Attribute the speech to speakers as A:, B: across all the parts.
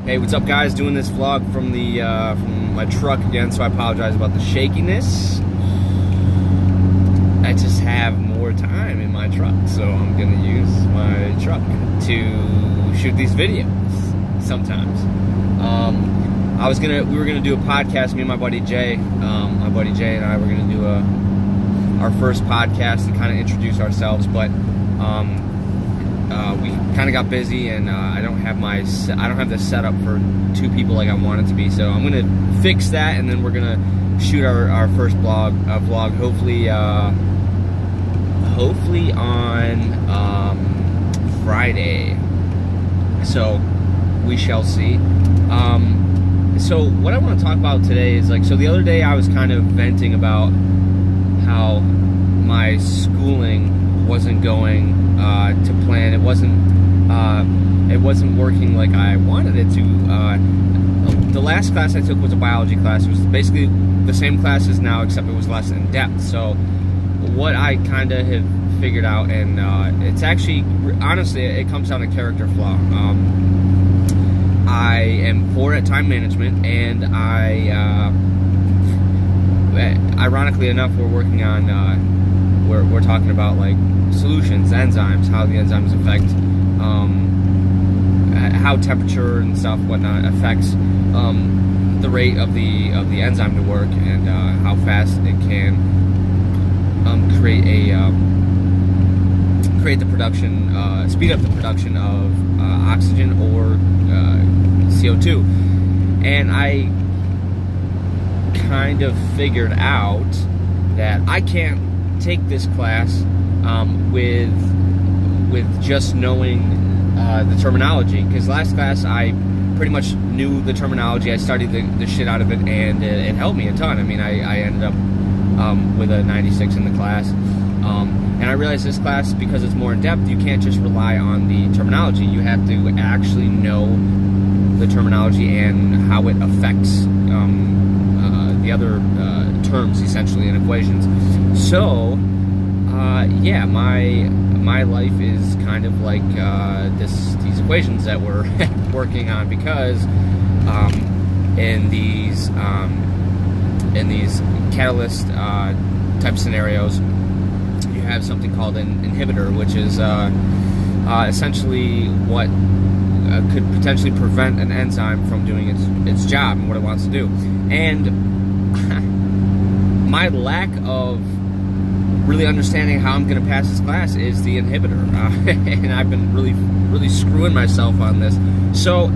A: Hey, what's up, guys? Doing this vlog from the from my truck again, so I apologize about the shakiness. I just have more time in my truck, so I'm gonna use my truck to shoot these videos sometimes. We were gonna do a podcast. Me and my buddy Jay, and I were gonna do our first podcast and kind of introduce ourselves, but we kind of got busy, and I don't have the setup for two people like I want it to be. So I'm gonna fix that, and then we're gonna shoot our first vlog. Hopefully on Friday. So we shall see. So what I want to talk about today is so the other day I was kind of venting about how my schooling wasn't going to plan. It wasn't working like I wanted it to. The last class I took was a biology class. It was basically the same class as now, except it was less in depth. So what I kind of have figured out, and it's actually, honestly, it comes down to character flaw. I am poor at time management, and ironically enough, we're working on, we're talking about solutions, enzymes, how the enzymes affect, how temperature and stuff, whatnot, affects the rate of the enzyme to work, and how fast it can create the production, speed up the production of oxygen or CO2. And I kind of figured out that I can't take this class with just knowing the terminology, because last class I pretty much knew the terminology. I studied the shit out of it, and it helped me a ton. I mean, I ended up with a 96 in the class, and I realized this class, because it's more in depth, you can't just rely on the terminology. You have to actually know the terminology and how it affects the other terms, essentially, in equations. So yeah, my life is kind of like these equations that we're working on, because in these catalyst type scenarios, you have something called an inhibitor, which is essentially what could potentially prevent an enzyme from doing its job and what it wants to do. And my lack of really understanding how I'm going to pass this class is the inhibitor, and I've been really screwing myself on this. So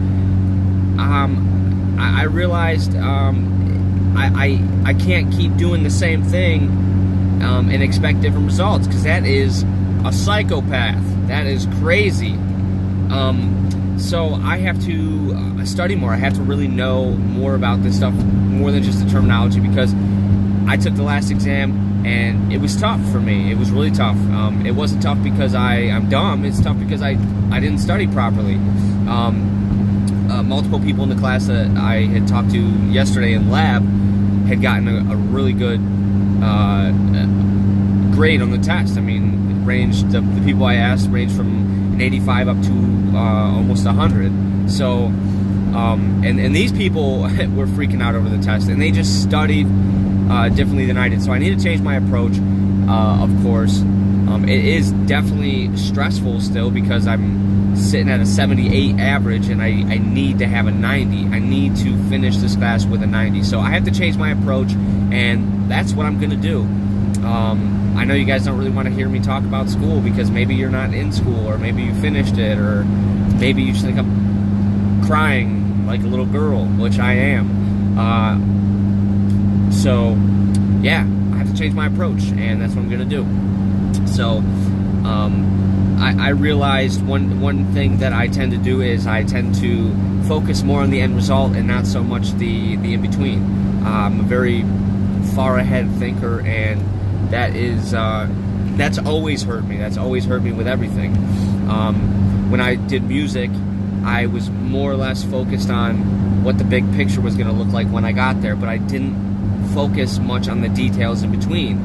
A: I realized I can't keep doing the same thing and expect different results, because that is a psychopath. That is crazy. So I have to study more. I have to really know more about this stuff, more than just the terminology, because I took the last exam and it was tough for me. It was really tough. It wasn't tough because I'm dumb. It's tough because I didn't study properly. Multiple people in the class that I had talked to yesterday in lab had gotten a really good grade on the test. I mean, it ranged, the people I asked ranged from an 85 up to almost 100. So, and these people were freaking out over the test, and they just studied differently than I did. So I need to change my approach, of course. It is definitely stressful still, because I'm sitting at a 78 average, and I need to have a 90. I need to finish this class with a 90. So I have to change my approach, and that's what I'm going to do. I know you guys don't really want to hear me talk about school, because maybe you're not in school, or maybe you finished it, or maybe you just think I'm crying like a little girl, which I am. So yeah, I have to change my approach, and that's what I'm going to do. So I realized one thing that I tend to do is I tend to focus more on the end result and not so much the in-between. I'm a very far ahead thinker, and that is that's always hurt me. That's always hurt me with everything. When I did music, I was more or less focused on what the big picture was going to look like when I got there, but I didn't focus much on the details in between.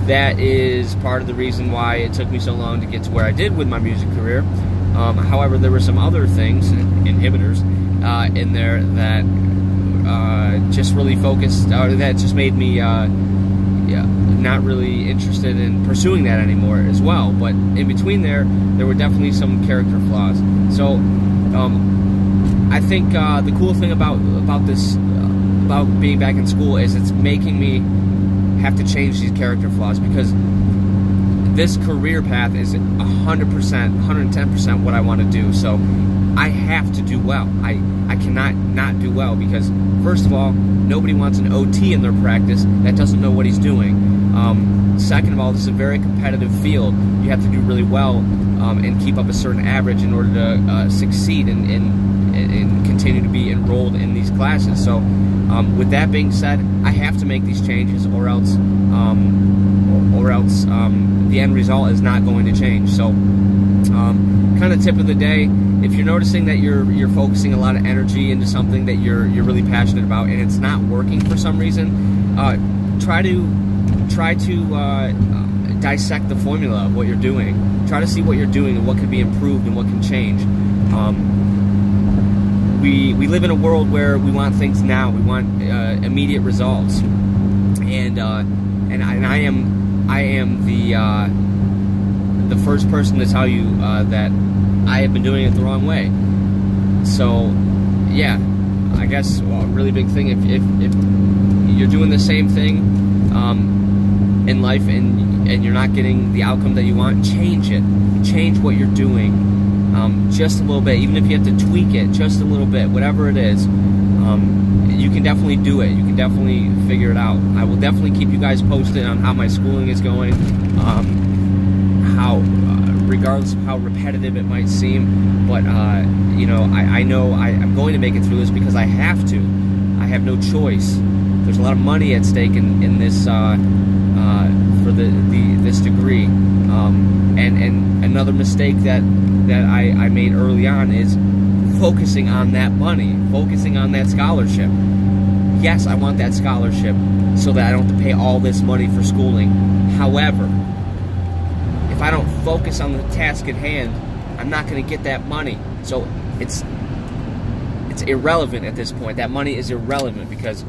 A: That is part of the reason why it took me so long to get to where I did with my music career, However, there were some other things, inhibitors, in there that just really focused, that just made me not really interested in pursuing that anymore as well. But in between there were definitely some character flaws. So I think the cool thing about this, about being back in school, is it's making me have to change these character flaws, because this career path is 100%, 110% what I want to do. So I have to do well. I cannot not do well, because first of all, nobody wants an OT in their practice that doesn't know what he's doing. Second of all, this is a very competitive field. You have to do really well and keep up a certain average in order to succeed and continue to be enrolled in these classes. So with that being said, I have to make these changes, or else the end result is not going to change. So kind of tip of the day: if you're noticing that you're focusing a lot of energy into something that you're really passionate about and it's not working for some reason, try to dissect the formula of what you're doing. Try to see what you're doing and what can be improved and what can change. We live in a world where we want things now. We want immediate results, and I am the first person to tell you that I have been doing it the wrong way. So yeah, I guess, well, a really big thing, if you're doing the same thing in life and you're not getting the outcome that you want, change it. Change what you're doing just a little bit, even if you have to tweak it just a little bit, whatever it is. You can definitely do it. You can definitely figure it out. I will definitely keep you guys posted on how my schooling is going, regardless of how repetitive it might seem. But you know, I know I'm going to make it through this because I have to. I have no choice. There's a lot of money at stake in this for this degree. And another mistake that I made early on is focusing on that money, focusing on that scholarship. Yes, I want that scholarship so that I don't have to pay all this money for schooling. However, if I don't focus on the task at hand, I'm not going to get that money. So it's irrelevant at this point. That money is irrelevant because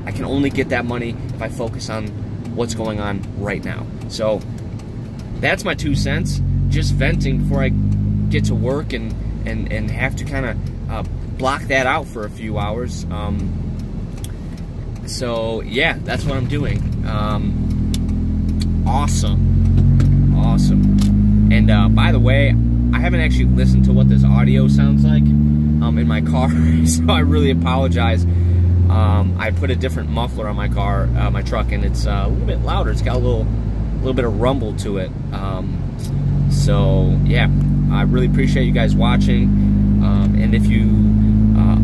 A: I can only get that money if I focus on what's going on right now. So that's my 2 cents. Just venting before I get to work and have to kind of block that out for a few hours. So yeah, that's what I'm doing. Awesome. And by the way, I haven't actually listened to what this audio sounds like in my car, so I really apologize. I put a different muffler on my car, my truck, and it's a little bit louder. It's got a little bit of rumble to it. So yeah, I really appreciate you guys watching. And if you,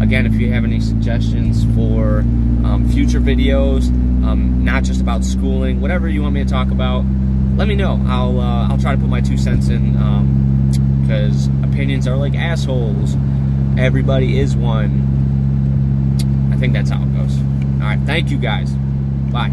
A: again, if you have any suggestions for future videos, not just about schooling, whatever you want me to talk about, let me know. I'll try to put my 2 cents in, because opinions are like assholes. Everybody is one. I think that's how it goes. All right, thank you guys. Bye.